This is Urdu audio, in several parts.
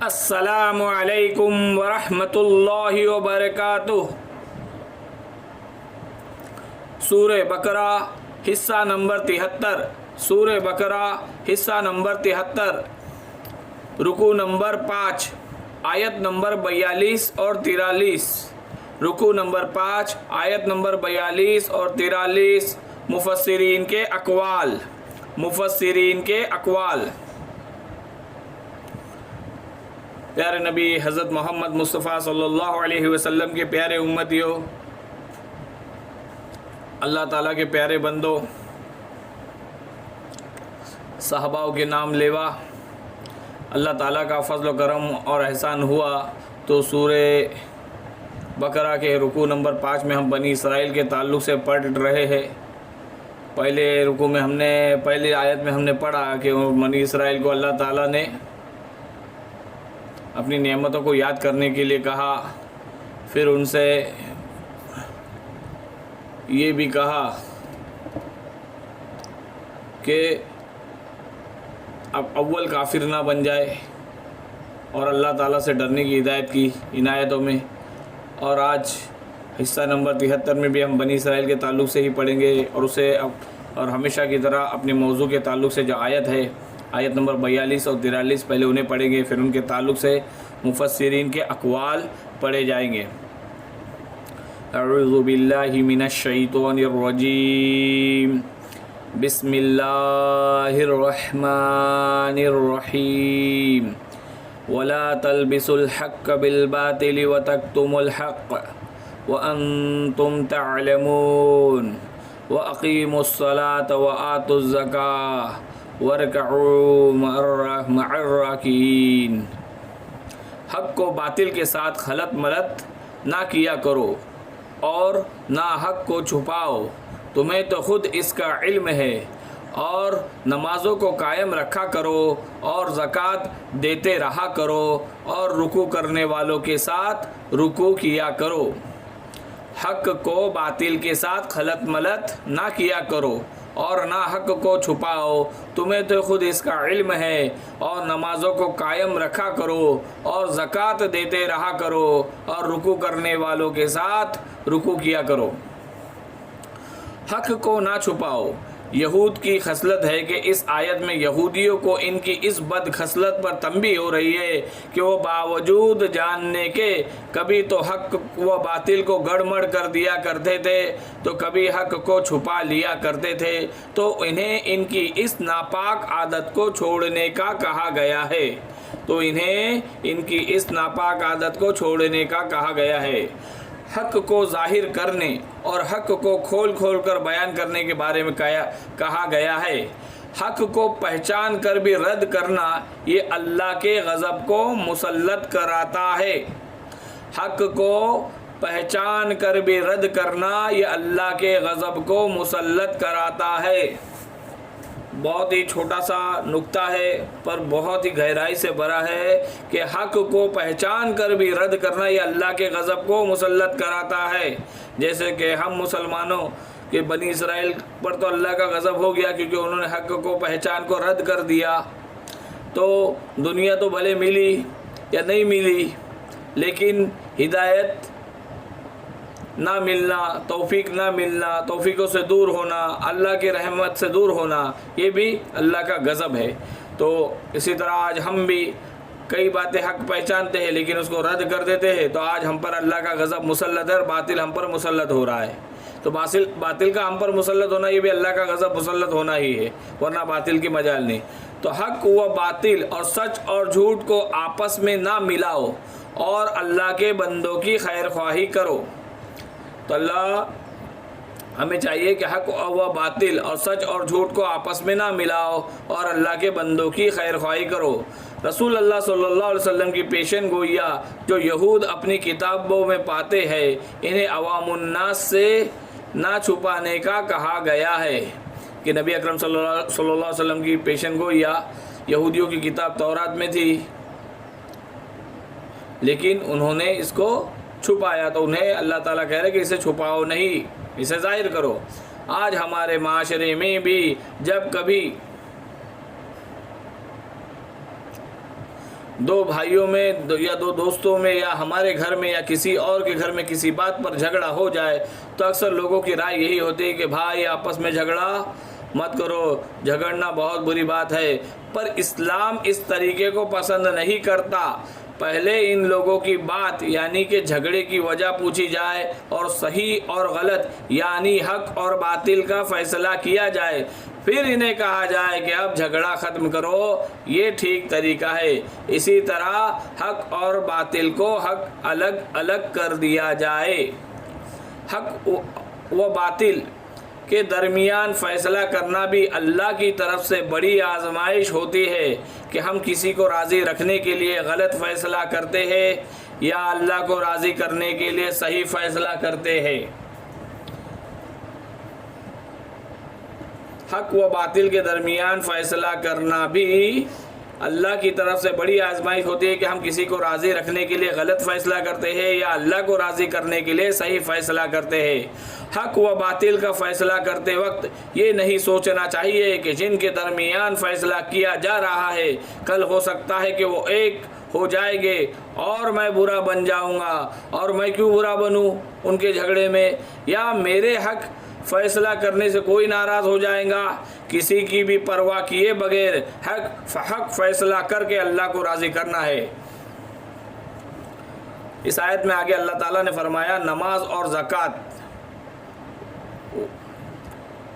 السلام علیکم ورحمۃ اللہ وبرکاتہ۔ سورہ بقرہ حصہ نمبر 73۔ سورہ بقرہ حصہ نمبر 73، رکوع نمبر 5، آیت نمبر 42 اور 43۔ رکوع نمبر 5، آیت نمبر 42 اور 43۔ مفسرین کے اقوال۔ مفسرین کے اقوال۔ پیارے نبی حضرت محمد مصطفیٰ صلی اللہ علیہ وسلم کے پیارے امتیوں، اللہ تعالیٰ کے پیارے بندوں، صحابہ کے نام لیوا، اللہ تعالیٰ کا فضل و کرم اور احسان ہوا تو سورہ بقرہ کے رکوع نمبر 5 میں ہم بنی اسرائیل کے تعلق سے پڑھ رہے ہیں۔ پہلے رکوع میں پہلی آیت میں ہم نے پڑھا کہ بنی اسرائیل کو اللہ تعالیٰ نے اپنی نعمتوں کو یاد کرنے کے لیے کہا، پھر ان سے یہ بھی کہا کہ اب اول کافر نہ بن جائے، اور اللہ تعالیٰ سے ڈرنے کی ہدایت کی عنایتوں میں۔ اور آج حصہ نمبر 73 میں بھی ہم بنی اسرائیل کے تعلق سے ہی پڑھیں گے، اور ہمیشہ کی طرح اپنے موضوع کے تعلق سے جو آیت ہے، آیت نمبر 42 اور 43، پہلے انہیں پڑھیں گے، پھر ان کے تعلق سے مفسرین کے اقوال پڑھے جائیں گے۔ اعوذ باللہ من الشیطان الرجیم، بسم اللہ الرحمن الرحیم، ولا تلبسوا الحق بالباطل وتكتموا الحق وانتم تعلمون واقیموا الصلاة وآتوا الزکاة وارکعوا مع الراکعین۔ حق کو باطل کے ساتھ خلط ملط نہ کیا کرو اور نہ حق کو چھپاؤ، تمہیں تو خود اس کا علم ہے، اور نمازوں کو قائم رکھا کرو اور زکوٰۃ دیتے رہا کرو، اور رکوع کرنے والوں کے ساتھ رکوع کیا کرو۔ حق کو باطل کے ساتھ خلط ملط نہ کیا کرو اور نہ حق کو چھپاؤ، تمہیں تو خود اس کا علم ہے، اور نمازوں کو قائم رکھا کرو اور زکوٰۃ دیتے رہا کرو، اور رکوع کرنے والوں کے ساتھ رکوع کیا کرو۔ حق کو نہ چھپاؤ یہود کی خصلت ہے کہ اس آیت میں یہودیوں کو ان کی اس بد خصلت پر تنبیہ ہو رہی ہے کہ وہ باوجود جاننے کے کبھی تو حق و باطل کو گڑمڑ کر دیا کرتے تھے، تو کبھی حق کو چھپا لیا کرتے تھے، تو انہیں ان کی اس ناپاک عادت کو چھوڑنے کا کہا گیا ہے۔ تو انہیں ان کی اس ناپاک عادت کو چھوڑنے کا کہا گیا ہے۔ حق کو ظاہر کرنے اور حق کو کھول کھول کر بیان کرنے کے بارے میں کہا گیا ہے۔ حق کو پہچان کر بھی رد کرنا یہ اللہ کے غضب کو مسلط کراتا ہے۔ حق کو پہچان کر بھی رد کرنا یہ اللہ کے غضب کو مسلط کراتا ہے۔ بہت ہی چھوٹا سا نکتہ ہے پر بہت ہی گہرائی سے بھرا ہے کہ حق کو پہچان کر بھی رد کرنا یہ اللہ کے غضب کو مسلط کراتا ہے۔ جیسے کہ ہم مسلمانوں کے بنی اسرائیل پر تو اللہ کا غضب ہو گیا کیونکہ انہوں نے حق کو پہچان کو رد کر دیا، تو دنیا تو بھلے ملی یا نہیں ملی، لیکن ہدایت نہ ملنا، توفیق نہ ملنا، توفیقوں سے دور ہونا، اللہ کی رحمت سے دور ہونا، یہ بھی اللہ کا غضب ہے۔ تو اسی طرح آج ہم بھی کئی باتیں حق پہچانتے ہیں لیکن اس کو رد کر دیتے ہیں، تو آج ہم پر اللہ کا غضب مسلط ہے اور باطل ہم پر مسلط ہو رہا ہے۔ تو باطل کا ہم پر مسلط ہونا یہ بھی اللہ کا غضب مسلط ہونا ہی ہے، ورنہ باطل کی مجال نہیں۔ تو حق و باطل اور سچ اور جھوٹ کو آپس میں نہ ملاؤ اور اللہ کے بندوں کی خیر خواہی کرو۔ تو اللہ ہمیں چاہیے کہ حق و باطل اور سچ اور جھوٹ کو آپس میں نہ ملاؤ اور اللہ کے بندوں کی خیر خواہی کرو۔ رسول اللہ صلی اللہ علیہ وسلم کی پیشن گوئیاں جو یہود اپنی کتابوں میں پاتے ہیں، انہیں عوام الناس سے نہ چھپانے کا کہا گیا ہے۔ کہ نبی اکرم صلی اللہ علیہ وسلم کی پیشن گوئیاں یہودیوں کی کتاب تورات میں تھی، لیکن انہوں نے اس کو چھپایا، تو انہیں اللہ تعالیٰ کہہ رہے کہ اسے چھپاؤ نہیں، اسے ظاہر کرو۔ آج ہمارے معاشرے میں بھی جب کبھی دو بھائیوں میں یا دو دوستوں میں یا ہمارے گھر میں یا کسی اور کے گھر میں کسی بات پر جھگڑا ہو جائے تو اکثر لوگوں کی رائے یہی ہوتی ہے کہ بھائی آپس میں جھگڑا مت کرو، جھگڑنا بہت بری بات ہے۔ پر اسلام اس طریقے کو پسند نہیں کرتا۔ پہلے ان لوگوں کی بات یعنی کہ جھگڑے کی وجہ پوچھی جائے اور صحیح اور غلط یعنی حق اور باطل کا فیصلہ کیا جائے، پھر انہیں کہا جائے کہ اب جھگڑا ختم کرو، یہ ٹھیک طریقہ ہے۔ اسی طرح حق اور باطل کو حق الگ الگ کر دیا جائے۔ حق و باطل کے درمیان فیصلہ کرنا بھی اللہ کی طرف سے بڑی آزمائش ہوتی ہے کہ ہم کسی کو راضی رکھنے کے لیے غلط فیصلہ کرتے ہیں یا اللہ کو راضی کرنے کے لیے صحیح فیصلہ کرتے ہیں۔ حق و باطل کے درمیان فیصلہ کرنا بھی اللہ کی طرف سے بڑی آزمائش ہوتی ہے کہ ہم کسی کو راضی رکھنے کے لیے غلط فیصلہ کرتے ہیں یا اللہ کو راضی کرنے کے لیے صحیح فیصلہ کرتے ہیں۔ حق و باطل کا فیصلہ کرتے وقت یہ نہیں سوچنا چاہیے کہ جن کے درمیان فیصلہ کیا جا رہا ہے کل ہو سکتا ہے کہ وہ ایک ہو جائیں گے اور میں برا بن جاؤں گا، اور میں کیوں برا بنوں ان کے جھگڑے میں، یا میرے حق فیصلہ کرنے سے کوئی ناراض ہو جائے گا۔ کسی کی بھی پرواہ کیے بغیر حق فیصلہ کر کے اللہ کو راضی کرنا ہے۔ اس آیت میں آگے اللہ تعالیٰ نے فرمایا نماز اور زکوٰۃ،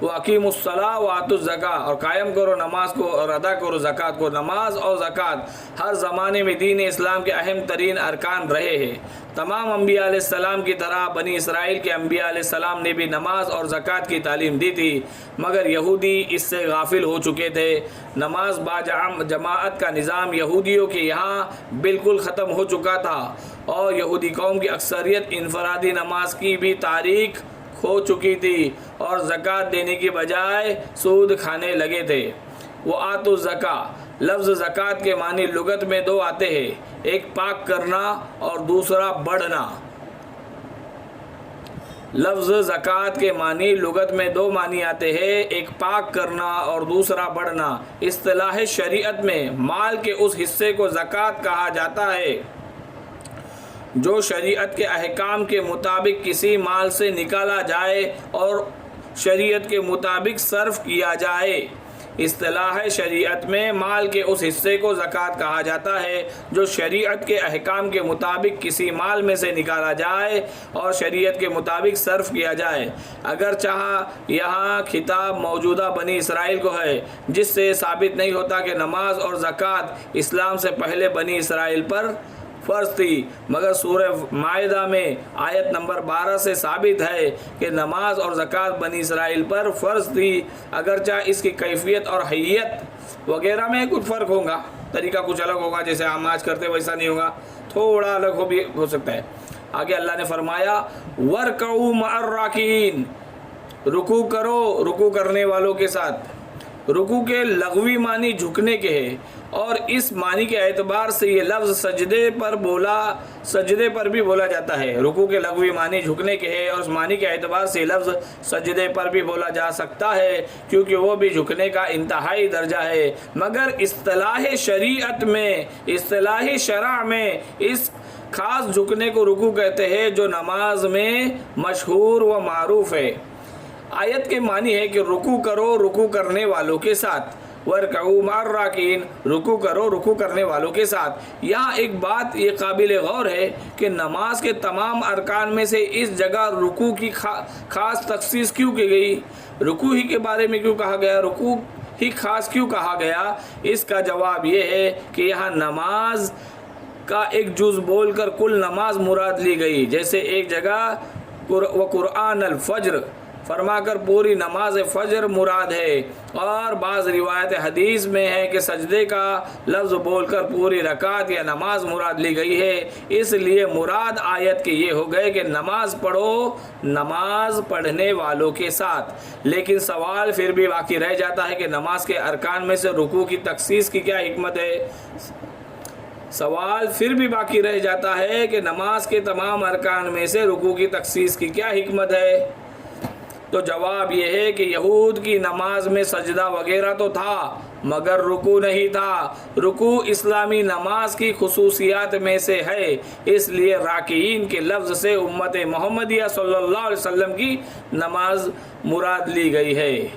وَأَقِیمُوا الصَّلَاةَ وَآتُوا الزَّکَاۃَ، اور قائم کرو نماز کو اور ادا کرو زکوٰۃ کو۔ نماز اور زکوٰۃ ہر زمانے میں دین اسلام کے اہم ترین ارکان رہے ہیں۔ تمام انبیاء علیہ السلام کی طرح بنی اسرائیل کے انبیاء علیہ السلام نے بھی نماز اور زکوٰۃ کی تعلیم دی تھی، مگر یہودی اس سے غافل ہو چکے تھے۔ نماز با جماعت کا نظام یہودیوں کے یہاں بالکل ختم ہو چکا تھا، اور یہودی قوم کی اکثریت انفرادی نماز کی بھی تاریخ ہو چکی تھی اور زکوٰۃ دینے کی بجائے سود کھانے لگے تھے۔ وَآتُوا الزَّکَاۃَ، لفظ زکوٰۃ کے معنی لغت میں دو آتے ہیں، ایک پاک کرنا اور دوسرا بڑھنا۔ لفظ زکوٰۃ کے معنی لغت میں دو معنی آتے ہیں، ایک پاک کرنا اور دوسرا بڑھنا۔ اصطلاح شریعت میں مال کے اس حصے کو زکوٰۃ کہا جاتا ہے جو شریعت کے احکام کے مطابق کسی مال سے نکالا جائے اور شریعت کے مطابق صرف کیا جائے۔ اصطلاح شریعت میں مال کے اس حصے کو زکوٰۃ کہا جاتا ہے جو شریعت کے احکام کے مطابق کسی مال میں سے نکالا جائے اور شریعت کے مطابق صرف کیا جائے۔ اگرچہ یہاں خطاب موجودہ بنی اسرائیل کو ہے، جس سے ثابت نہیں ہوتا کہ نماز اور زکوٰۃ اسلام سے پہلے بنی اسرائیل پر فرض تھی، مگر سورہ مائدہ میں آیت نمبر 12 سے ثابت ہے کہ نماز اور زکوٰۃ بنی اسرائیل پر فرض تھی، اگرچہ اس کی کیفیت اور حیت وغیرہ میں کچھ فرق ہوگا، طریقہ کچھ الگ ہوگا، جیسے ہم آج کرتے ویسا نہیں ہوگا، تھوڑا الگ بھی ہو سکتا ہے۔ آگے اللہ نے فرمایا وَارْكَعُوا مَعَ الرَّاكِعِينَ، رکوع کرو رکوع کرنے والوں کے ساتھ۔ رکوع کے لغوی معنی جھکنے کے ہے، اور اس معنی کے اعتبار سے یہ لفظ سجدے پر بھی بولا جاتا ہے۔ رکوع کے لغوی معنی جھکنے کے ہے اور اس معنی کے اعتبار سے یہ لفظ سجدے پر بھی بولا جا سکتا ہے، کیونکہ وہ بھی جھکنے کا انتہائی درجہ ہے۔ مگر اصطلاح شرع میں اس خاص جھکنے کو رکوع کہتے ہیں جو نماز میں مشہور و معروف ہے۔ آیت کے معنی ہے کہ رکوع کرو رکوع کرنے والوں کے ساتھ، وَارْكَعُوا مَعَ الرَّاكِعِينَ، رکوع کرو رکوع کرنے والوں کے ساتھ۔ یہاں ایک بات یہ قابل غور ہے کہ نماز کے تمام ارکان میں سے اس جگہ رکوع کی خاص تخصیص کیوں کی گئی؟ رکوع ہی کے بارے میں کیوں کہا گیا؟ رکوع ہی خاص کیوں کہا گیا؟ اس کا جواب یہ ہے کہ یہاں نماز کا ایک جز بول کر کل نماز مراد لی گئی، جیسے ایک جگہ وَقُرْآنَ الْفَجْرِ فرما کر پوری نماز فجر مراد ہے، اور بعض روایت حدیث میں ہے کہ سجدے کا لفظ بول کر پوری رکعت یا نماز مراد لی گئی ہے۔ اس لیے مراد آیت کے یہ ہو گئے کہ نماز پڑھو نماز پڑھنے والوں کے ساتھ۔ لیکن سوال پھر بھی باقی رہ جاتا ہے کہ نماز کے ارکان میں سے رکوع کی تخصیص کی کیا حکمت ہے؟ سوال پھر بھی باقی رہ جاتا ہے کہ نماز کے تمام ارکان میں سے رکوع کی تخصیص کی کیا حکمت ہے؟ تو جواب یہ ہے کہ یہود کی نماز میں سجدہ وغیرہ تو تھا، مگر رکوع نہیں تھا۔ رکوع اسلامی نماز کی خصوصیات میں سے ہے، اس لیے راکعین کے لفظ سے امت محمدیہ صلی اللہ علیہ وسلم کی نماز مراد لی گئی ہے۔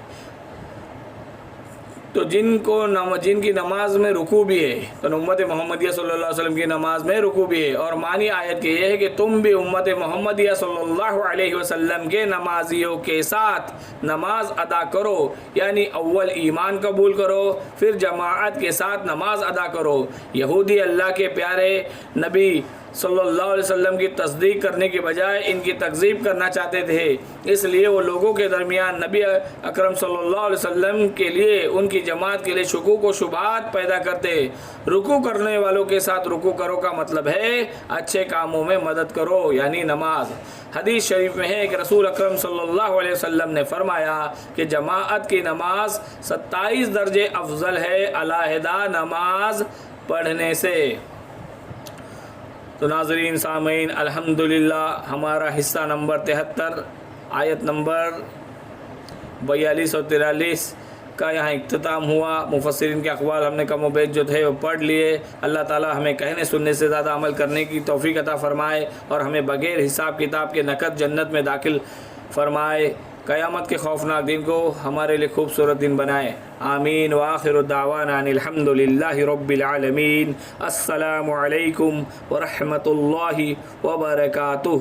تو جن کی نماز میں رکوع بھی ہے، تو امت محمدیہ صلی اللہ علیہ وسلم کی نماز میں رکوع بھی ہے۔ اور معنی آیت کے یہ ہے کہ تم بھی امت محمدیہ صلی اللہ علیہ وسلم کے نمازیوں کے ساتھ نماز ادا کرو، یعنی اول ایمان قبول کرو، پھر جماعت کے ساتھ نماز ادا کرو۔ یہودی اللہ کے پیارے نبی صلی اللہ علیہ وسلم کی تصدیق کرنے کے بجائے ان کی تکذیب کرنا چاہتے تھے، اس لیے وہ لوگوں کے درمیان نبی اکرم صلی اللہ علیہ وسلم کے لیے، ان کی جماعت کے لیے شکوک و شبہات پیدا کرتے۔ رکوع کرنے والوں کے ساتھ رکوع کرو کا مطلب ہے اچھے کاموں میں مدد کرو، یعنی نماز۔ حدیث شریف میں ہے کہ رسول اکرم صلی اللہ علیہ وسلم نے فرمایا کہ جماعت کی نماز 27 درجے افضل ہے علیحدہ نماز پڑھنے سے۔ تو ناظرین سامعین، الحمدللہ ہمارا حصہ نمبر 73 آیت نمبر 42 اور 43 کا یہاں اختتام ہوا۔ مفسرین کے اقوال ہم نے کم و بیش جو تھے وہ پڑھ لیے۔ اللہ تعالی ہمیں کہنے سننے سے زیادہ عمل کرنے کی توفیق عطا فرمائے اور ہمیں بغیر حساب کتاب کے نقد جنت میں داخل فرمائے۔ قیامت کے خوفناک دن کو ہمارے لیے خوبصورت دن بنائے، آمین۔ وآخر دعوانا ان الحمدللہ رب العالمین۔ السلام علیکم ورحمۃ اللہ وبرکاتہ۔